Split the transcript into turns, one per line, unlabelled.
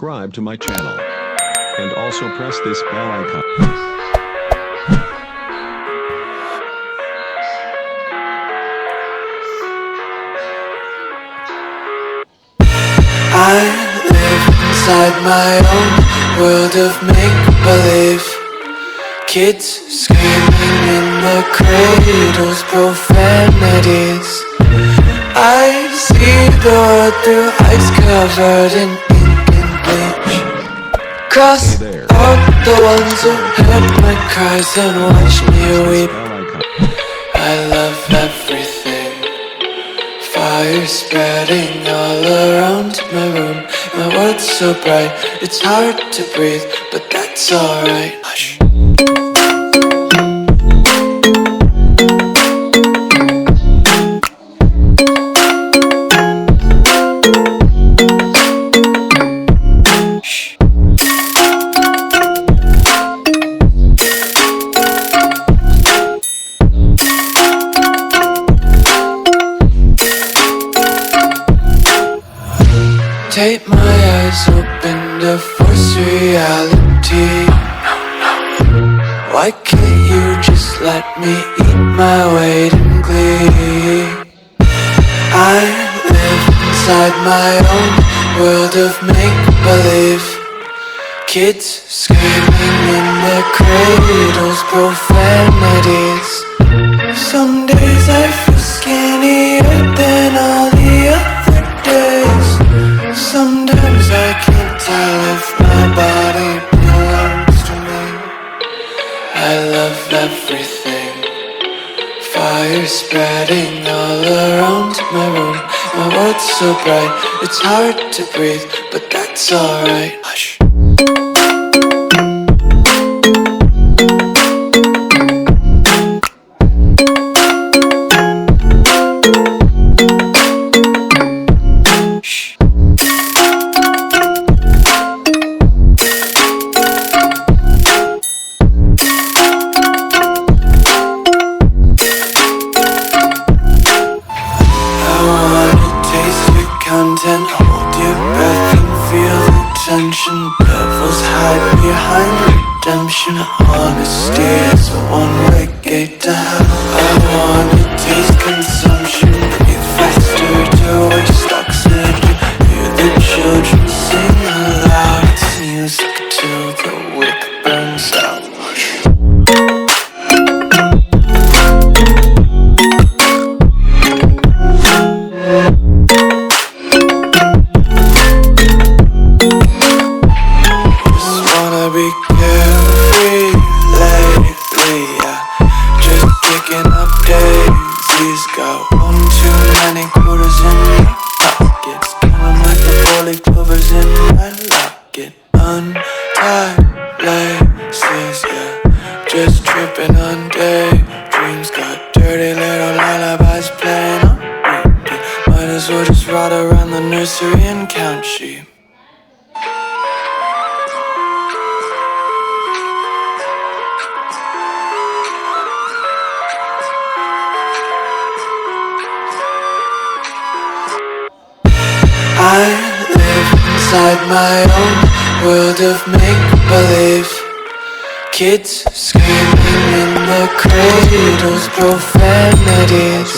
subscribe to my channel. And also press this bell icon.
I live inside my own world of make-believe. Kids screaming in the cradles, profanities. I see the world through eyes covered in ink and bleach. Cross out the ones who heard my cries and watched me weep. I love everything. Fire spreading all around my room. My world's so bright, it's hard to breathe, but that's alright. Hush. Tape my eyes open to force reality. Why can't you just let me eat my weight in glee? I live inside my own world of make-believe. Kids screaming in their cradles, profanities. Some days I feel skinnier than all the other days. Sometimes I can't tell if my body belongs to me. I love everything. Fire spreading all around my room. My world's so bright, it's hard to breathe, but that's alright. Hush. Content, hold your breath and feel the tension. Devils hide behind redemption. Honesty is a one-way gate to hell. I wanna taste consumption. Breathe faster to waste oxygen. Hear the children sing aloud. It's music till the wick burns out. Be carefree lately, yeah. Just picking up daisies. Got one too many quarters in my pockets. Counting like the 4-leaf clovers in my locket. Untied laces, yeah. Just tripping on daydreams. Got dirty little lullabies playing on repeat. Might as well just ride around the nursery and count sheep. I live inside my own world of make-believe. Kids screaming in their cradles, profanities.